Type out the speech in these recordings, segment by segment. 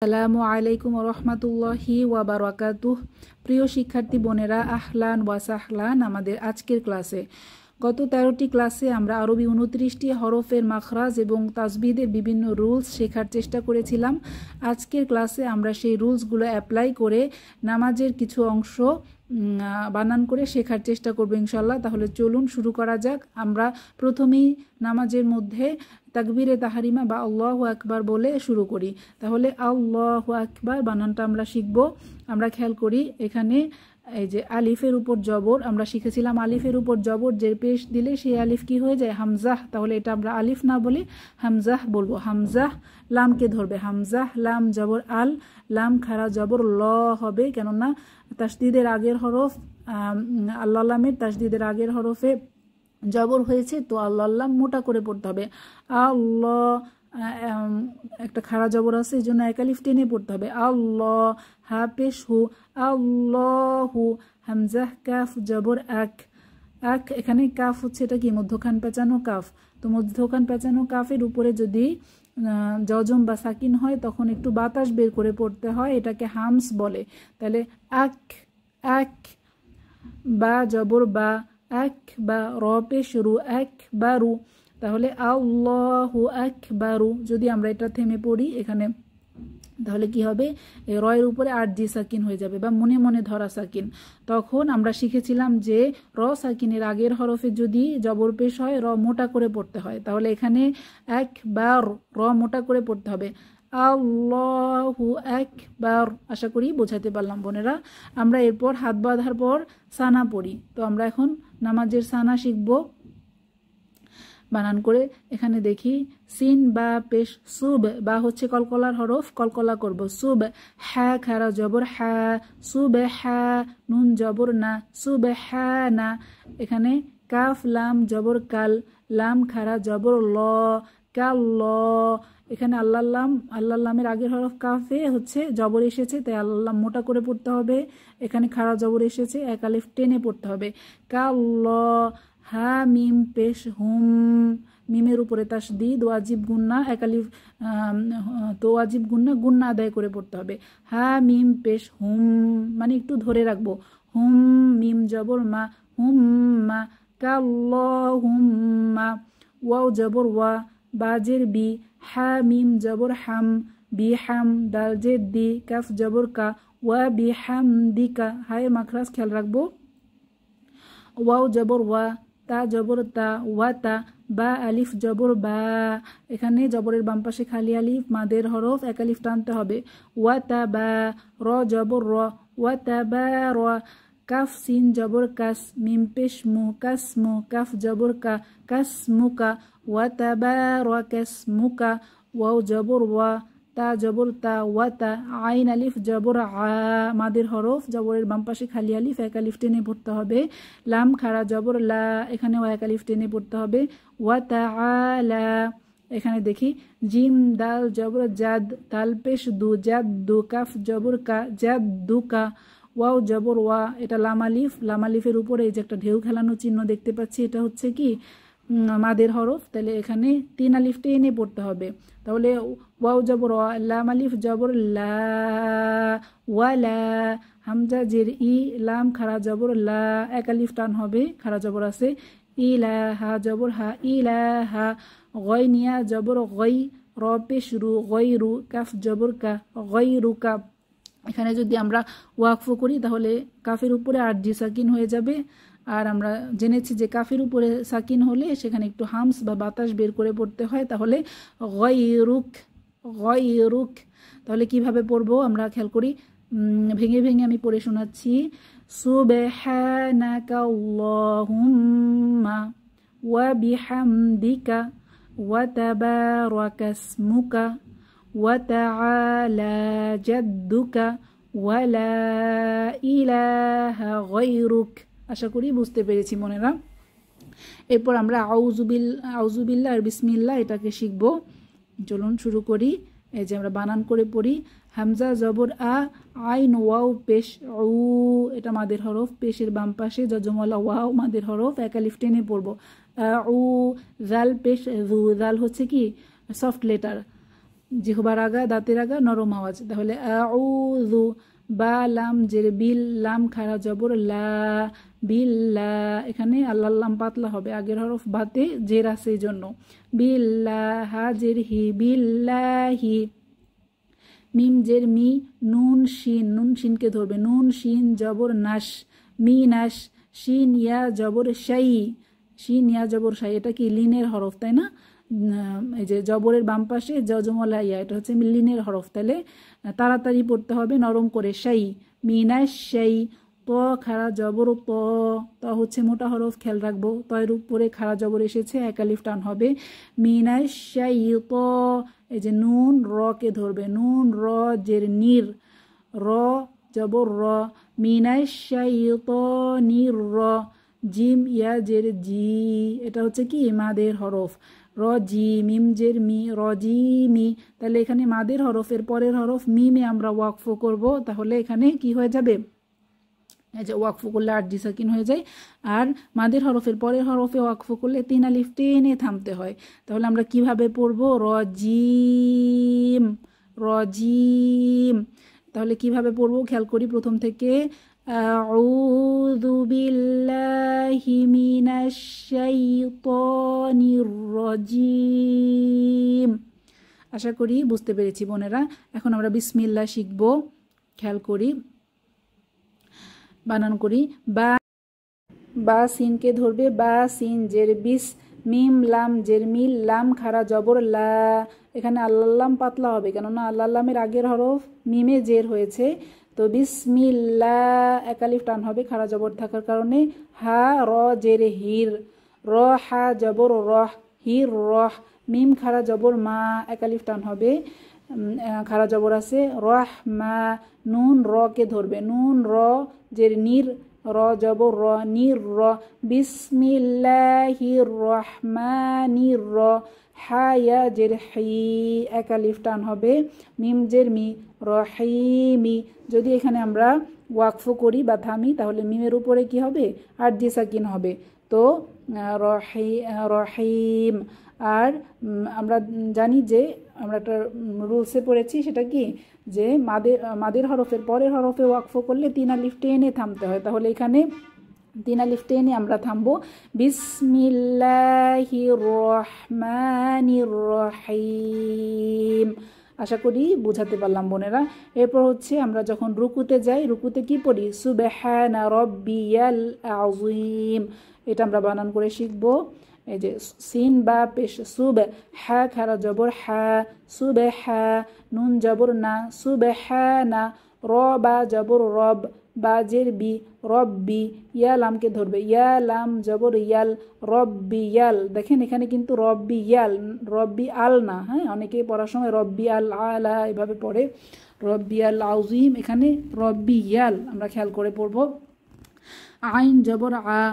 আসসালামু আলাইকুম রহমতুল্লাহি ওয়া বারাকাতুহু। প্রিয় শিক্ষার্থী বোনেরা, আহলান ওয়া সাহলান। আমাদের আজকের ক্লাসে গত 13টি ক্লাসে আমরা আরবি 29টি হরফের মাখরাজ এবং তাসবিদের বিভিন্ন রুলস শেখার চেষ্টা করেছিলাম। আজকের ক্লাসে আমরা সেই রুলসগুলো অ্যাপ্লাই করে নামাজের কিছু অংশ বানান করে শেখার চেষ্টা করব ইনশাল্লাহ। তাহলে চলুন শুরু করা যাক। আমরা প্রথমেই নামাজের মধ্যে তাকবীরে তাহারিমা বা আল্লাহু আকবার বলে শুরু করি। তাহলে আল্লাহু আকবার বানানটা আমরা শিখব। আমরা খেয়াল করি এখানে এই যে আলিফের উপর জবর আমরা শিখেছিলাম, আলিফের উপর জবর যে পেশ দিলে সেই আলিফ কি হয়ে যায়? হামজাহ। তাহলে এটা আমরা আলিফ না বলে হামজাহ বলবো। হামজাহ লামকে ধরবে, হামজাহ লাম জবর আল, লাম খারা জবর ল হবে, কেননা তাসদিদের আগের হরফ আল্লাহ লামের তাসদিদের আগের হরফে জবর হয়েছে, তো আল্লাহ লাম মোটা করে পড়তে হবে। আল্লাহ একটা খাড়া জবর আছে, এই জন্য এক আলিফ টেনে পড়তে হবে। আল্লাহ হা পেশ হু, আল্লাহু হামজাহ কাফ জবর এক, এক এখানে কাফ হচ্ছে এটা কি মধ্যখান পেঁচানো কাফ। তো মধ্যখান পেঁচানো কাফের উপরে যদি জজম বা সাকিন হয় তখন একটু বাতাস বের করে পড়তে হয়, এটাকে হামস বলে। তাহলে এক এক, বা জবর বা, এক বা র পেশ রু, এক বারু। তাহলে আল্লাহু আকবারু। যদি আমরা এটা থেমে পড়ি এখানে তাহলে কি হবে? রয়ের উপরে আরজি সাকিন হয়ে যাবে বা মনে মনে ধরা সাকিন। তখন আমরা শিখেছিলাম যে র সাকিনের আগের হরফে যদি জবর পেশ হয় র মোটা করে পড়তে হয়। তাহলে এখানে একবার র মোটা করে পড়তে হবে, আল্লাহু আকবার। আশা করি বোঝাতে পারলাম বোনেরা। আমরা এরপর হাত বাঁধার পর সানা পড়ি। তো আমরা এখন নামাজের সানা শিখব বানান করে। এখানে দেখি সিন বা পেশ সুব, বা হচ্ছে কলকলার হরফ, কলকলা করব। সুব হা খারা জবর হা, সুব হা নুন জবর না, সুব হা না। এখানে কাফ লাম জবর কাল, লাম খারা জবর ল, কাল ল। এখানে আল্লাহ লামের আগের হরফ কাফে হচ্ছে জবর এসেছে, তাই আল্লাহ লাম মোটা করে পড়তে হবে। এখানে খাড়া জবর এসেছে, এক আলিফ টেনে পড়তে হবে। কাল ল হা মিম পেশ হুম, মিমের উপরে তাসদিদ ওয়াজিব গুন্না, এক আলিফ তো ওয়াজিব গুন্না আদায় করে পড়তে হবে। হা মিম পেশ হুম, মানে একটু ধরে রাখবো। হুম মিম জবর মা, হুম মা, কাল্লাহুম্মা। ওয়াও জবর ওয়া, বাজের বি, হা মিম জবর হাম, বি হাম, দাল জের দি, কাফ জবর কা, ওয়া বি হাম দিকা। হায়ের মাখরাজ খেয়াল রাখবো। ওয়াও জবর ওয়া, তা জবর তা, ওয়া তা, বা আলিফ জবর বা। এখানে জবরের বাম পাশে খালি আলিফ, মাদের হরফ, এক আলিফ টানতে হবে। ওয়া তা বা, র জবর র, ওয়া তা বা র। কাফ সিন জবর কাস, মিম পেশ মু, কাস মু, কাফ জবর কা, কাস মুকা, ওয়া তা বা র কাস মুকা। ওয়াও জবর ওয়া, তা জবর তা, ওয়া তা, আইন আলিফ জবর আ, মাদের হরফ, জবরের বাম পাশে খালি আলিফ, এক আলিফ টেনে পড়তে হবে। লাম খাড়া জবর লা, এখানেও এক আলিফ টেনে পড়তে হবে। ওয়া তা আলা। এখানে দেখি জিম দাল জবর জাদ, তাল পেশ দু, জাদ দু, কাফ জবর কা, জাদ দু কা। ওয়াও জবর ওয়া, এটা লাম আলিফ, লাম আলিফের উপরে এই যে একটা ঢেউ খেলানো চিহ্ন দেখতে পাচ্ছি, এটা হচ্ছে কি মাদের হরফ। তাহলে এখানে তিন আলিফ টেনে পড়তে হবে। তাহলে ওয়াও জবর ওয়া, লাম আলিফ জবর লা, ওয়ালা। হামজা জের ই, লাম খাড়া জবর লা, এক আলিফ টান হবে, খাড়া জবর আছে। ইলাহা জবর হা, ইলাহা। গয়নিয়া জবর গই, র পেশ রু, গয়রু, কাফ জবর কা, গয়রুকা। এখানে যদি আমরা ওয়াকফ করি তাহলে কাফের উপরে আরজি সাকিন হয়ে যাবে। আর আমরা জেনেছি যে কাফের উপরে সাকিন হলে সেখানে একটু হামস বা বাতাস বের করে পড়তে হয়। তাহলে গয়রুক, গয়রুক। তাহলে কিভাবে পড়বো আমরা খেয়াল করি, ভেঙে ভেঙে আমি পড়ে শোনাচ্ছি। সুবহানাকা আল্লাহুম্মা ওয়া বিহামদিকা ওয়া তাবারাকা ইসমুকা ওয়া তাআলা জাদ্দুকা ওয়া লা ইলাহা গায়রুক। আশা করি বুঝতে পেরেছি মনেরা। এরপর আমরা আউযুবিল্লাহ আর বিসমিল্লাহ এটাকে শিখব। চলুন শুরু করি। এই যে আমরা বানান করে পড়ি। হামজা জবর আ, আইন ওয়াও পেশ উ, এটা মাদের হরফ, পেশের বাম পাশে জজমওয়ালা ওয়াও মাদের হরফ, এক আলিফ টেনে পড়বো। উ, জাল পেশ জু, জাল হচ্ছে কি সফট লেটার, জিহ্বার আগা দাঁতের আগা নরম আওয়াজ। তাহলে আউযু, বা লাম জের বিল, লাম খাড়া জবর লা, বিল্লা, এখানে আল্লাহ লাম পাতলা হবে, আগের হরফ বাতে জের আছে এই জন্য। বিল্লাহ, হা জের হি, বিল্লাহি। মিম জের মি, নুন শিন, নুন শিনকে ধরবে, নুন শিন জবর নাশ, মি নাশ। শিন ইয়া জবর শাই, শিন ইয়া জবর শাই, এটা কি লিনের হরফ তাই না? এই যে জবরের বাম পাশে জজমলা ইয়া, এটা হচ্ছে লিনের হরফ, তাহলে তাড়াতাড়ি পড়তে হবে নরম করে। শাই, মিনাশ শাই। ত খাড়া জবর ত, ত হচ্ছে মোটা হরফ, খেয়াল রাখবো, তয়ের উপরে খাড়া জবর এসেছে, এক আলিফ টান হবে। মিনাশ শাই ত, এই যে নুন র কে ধরবে, নুন র জের নির, র জবর র, মিনাশ শাই ত নির র। জিম ইয়া জের জি, এটা হচ্ছে কি মাদের হরফ, র জি, মিম জের মি, র জি মি। তাহলে এখানে মাদের হরফের পরের হরফ মিমে আমরা ওয়াকফ করব, তাহলে এখানে কি হয়ে যাবে, এই যে ওয়াকফ করলে আরজি সাকিন হয়ে যায়। আর মাদের হরফের পরের হরফে ওয়াকফ করলে 3 আলিফ টেনে থামতে হয়। তাহলে আমরা কিভাবে পড়ব, রজিম, রজিম। তাহলে কিভাবে পড়ব খেয়াল করি প্রথম থেকে। আউযু বিল্লাহি মিনাশ শাইতানির রাজিম। আশা করি বুঝতে পেরেছি বোনেরা। এখন আমরা বিসমিল্লাহ শিখব, খেয়াল করি, বানান করি। বা, বা সিনকে ধরবে, বা সিন জের বিস, মিম লাম জের মিল, লাম খাড়া জবর লা, এখানে আল্লাহ পাতলা হবে কেননা আল্লাহ আগের হরফ মিমে জের হয়েছে, তো বিসমিল্লাহ এক আলিফ টান হবে খাড়া জবর থাকার কারণে। হা র জের হির, র হা জবর রহ, হির রহ। মিম খাড়া জবর মা, এক আলিফ টান হবে, খাড়া জবর আছে, রহ মা। নুন র কে ধরবে, নুন র জের নির, র জবর র, নির র। বিসমিল্লাহির রহমানির র, হা ইয়া জের হি, এক আলিফ টান হবে, মিম জের মি, রহিমি। যদি এখানে আমরা ওয়াকফ করি বা থামি তাহলে মিমের উপরে কি হবে, আরজি সাকিন হবে, তো রহিম। আর আমরা জানি যে আমরা একটা রুলসে পড়েছি, সেটা কি যে মাদের হরফের পরের হরফে ওয়াকফ করলে 3 আলিফ টেনে থামতে হয়, তাহলে এখানে 3 আলিফ টেনে আমরা থামবো। বিসমিল্লাহির রহমানির রহিম। আশা করি বুঝাতে পারলাম বোনেরা। এরপর হচ্ছে আমরা যখন রুকুতে যাই, রুকুতে কি পড়ি, সুবহানা রাব্বিয়াল আযীম, এটা আমরা বানান করে শিখবো। এই যে সিন বা পেশ, সুব, হা খারা জবর হা, সুবহা, নুন জবর না, সুবহানা, র বা জবর রব, বা জের বি, রব্বি, ইয়া লামকে ধরবে, ইয়া লাম জবর ইয়াল, রব্বি ইয়াল। দেখেন এখানে কিন্তু রব্বি ইয়াল, রব্বি আল না, হ্যাঁ অনেকে পড়ার সময় রব্বি আল আলা এভাবে পড়ে, রব্বি আল আযীম, এখানে রব্বি ইয়াল, আমরা খেয়াল করে পড়ব। আইন জবর আ,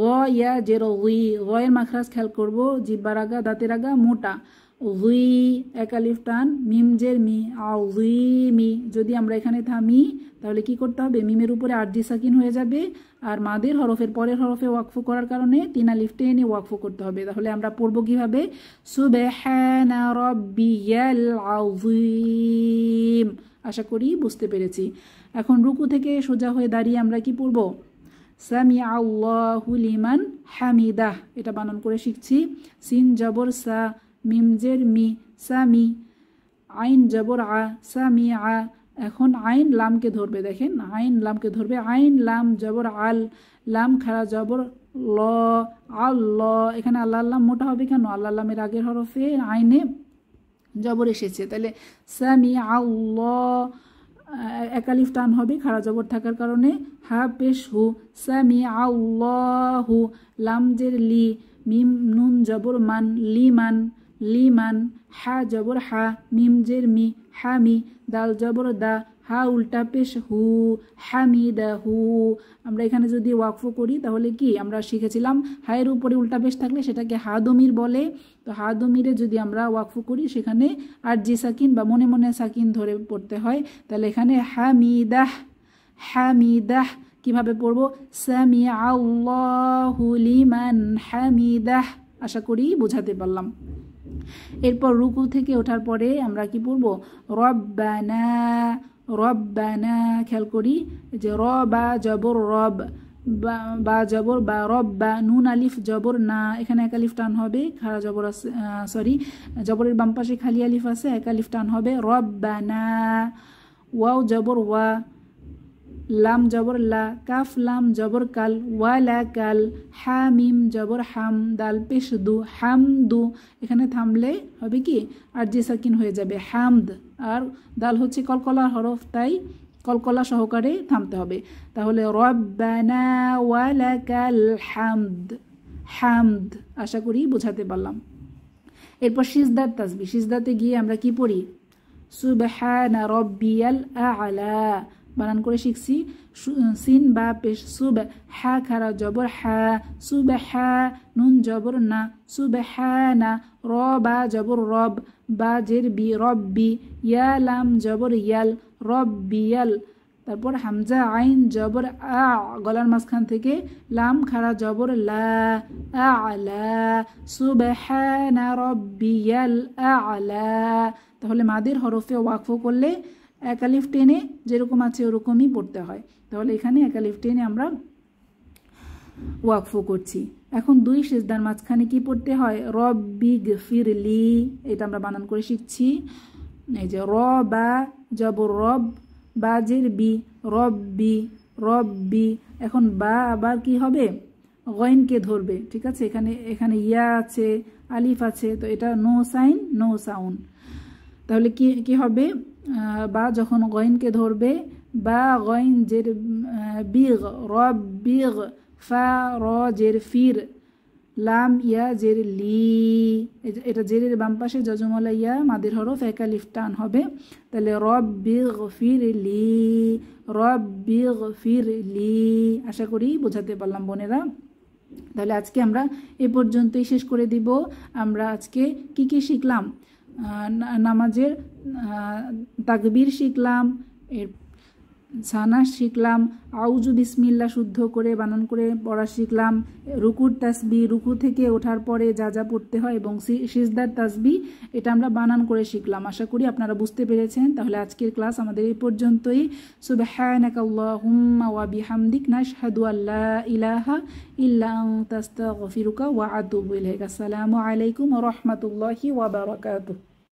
গ ইয়া জের গি, গয়ের মাখরাজ খেয়াল করব, জিহ্বার আগা দাঁতের আগা মোটা, গি এক আলিফ টান, মিম জের মি, আযীমি। যদি আমরা এখানে থামি তাহলে কি করতে হবে, মিমের উপরে আরজি সাকিন হয়ে যাবে, আর মাদের হরফের পরের হরফে ওয়াকফ করার কারণে 3 আলিফ টেনে ওয়াকফ করতে হবে। তাহলে আমরা পড়ব কিভাবে, সুবহানা রাব্বিয়াল আযীম। আশা করি বুঝতে পেরেছি। এখন রুকু থেকে সোজা হয়ে দাঁড়িয়ে আমরা কি পড়ব, সামি আল্লাহু লিমান হামিদাহ, এটা বানান করে শিখছি। সিন জবর সা, মিম জের মি, সামি, আইন জবর আ, সামি আ। এখন আইন লামকে ধরবে, দেখেন আইন লামকে ধরবে, আইন লাম জবর আল, লাম খাড়া জবর ল, আল্লাহ। এখানে আল্লাহ আল্লাহ মোটা হবে কেন, আল্লাহ আল্লামের আগের হরফে আইনে জবর এসেছে, তাহলে সামি আল্লাহ এক আলিফ টান হবে খাড়া জবর থাকার কারণে, হা পেশ হু, সামি আল্লাহু, লাম জের লি, মিম নুন জবর মান, লিমান, লিমান, হা জবর হা, মিম জের মি, হামি, দাল জবর দা, হা উল্টা পেশ হু, হামিদাহু। আমরা এখানে যদি ওয়াকফ করি তাহলে কি আমরা শিখেছিলাম হায়ের উপরে উল্টা পেশ থাকলে সেটাকে হাদমির বলে, তো হাদমিরে যদি আমরা ওয়াকফ করি সেখানে আরজি সাকিন বা মনে মনে সাকিন ধরে পড়তে হয়, তাহলে এখানে হামিদাহ, হামিদাহ কিভাবে পড়ব, সামি আল্লাহু লিমান হামিদাহ। আশা করি বোঝাতে পারলাম। এরপর রুকু থেকে ওঠার পরে আমরা কি পড়ব? রব্বানা রব্বানা। খেয়াল করি যে র বা জবর রব, বা জবর বা, রব বা, নুন আলিফ জবর না, এখানে এক আলিফ টান হবে, খাড়া জবর আছে, জবরের বাম পাশে খালি আলিফ আছে, এক আলিফ টান হবে, রব্বানা। ওয়াও জবর ওয়া, লাম জবর লা, কাফ লাম জবর কাল, ওয়ালা কাল, হামিম জবর হাম, দাল পেশ দু, হামদু। এখানে থামলে হবে কি আর জি সাকিন হয়ে যাবে হামদ, আর দাল হচ্ছে কলকলার হরফ, তাই কলকলা সহকারে থামতে হবে। তাহলে রব্বানা ওয়ালাকাল হামদ, হামদ। আশা করি বোঝাতে পারলাম। এরপর সিজদার তাসবিহ। সিজদাতে গিয়ে আমরা কি পড়ি? সুবহানা রব্বিয়াল আ'লা। বানান করে শিখছি। সিন বা পেশ সুব, হা খারা জবর হা, সুবহা, নুন জবর না, সুবহানা, র বা জবর রব, বা জের বি, রব্বি, ইয়া লাম জবর ইয়াল, রব্বিয়াল। তারপর হামজা আইন জবর আ, গলার মাঝখান থেকে লাম খাড়া জবর লা, আ'লা, সুবহানা রব্বিয়াল আ'লা। তাহলে মাদের হরফে ওয়াকফ করলে এক আলিফ টেনে যেরকম আছে ওরকমই পড়তে হয়। তাহলে এখানে এক আলিফ টেনে আমরা ওয়াকফ করছি। এখন দুই সিজদার মাঝখানে কি পড়তে হয়? রব্বি গফিরলি। এটা আমরা বানান করে শিখছি। এই যে র বা জবর রব, বা জের বি, রব্বি, রব্বি। এখন বা আবার কি হবে? গইনকে ধরবে, ঠিক আছে? এখানে ইয়া আছে, আলিফ আছে, তো এটা নো সাইন নো সাউন্ড। তাহলে কি হবে? বা যখন গইনকে ধরবে, বা গইন জের বিগ, রব বিগ, ফা র জের ফির, লাম ইয়া জের লি। এটা জেরের বাম পাশে যজমলা ইয়া মাদের হরফ, এক আলিফ টান হবে। তাহলে রব্বি গফিরলি, রব্বি গফিরলি। আশা করি বোঝাতে পারলাম বোনেরা। তাহলে আজকে আমরা এ পর্যন্তই শেষ করে দিব। আমরা আজকে কি শিখলাম? নামাজের তাকবীর শিখলাম, এর সানা শিখলাম, আউজু বিসমিল্লা শুদ্ধ করে বানান করে পড়া শিখলাম, রুকুর তাসবিহ, রুকু থেকে ওঠার পরে যা যা পড়তে হয়, এবং সিজদার তাসবিহ এটা আমরা বানান করে শিখলাম। আশা করি আপনারা বুঝতে পেরেছেন। তাহলে আজকের ক্লাস আমাদের এই পর্যন্তই। সুবহানাকা আল্লাহুম্মা ওয়া বিহামদিক, নাশহাদু আল্লা ইলাহা ইল্লা আনতা, আস্তাগফিরুকা ওয়া আতুবু ইলাইক। আসসালামু আলাইকুম ওয়া রাহমাতুল্লাহি ওয়া বারাকাতুহু।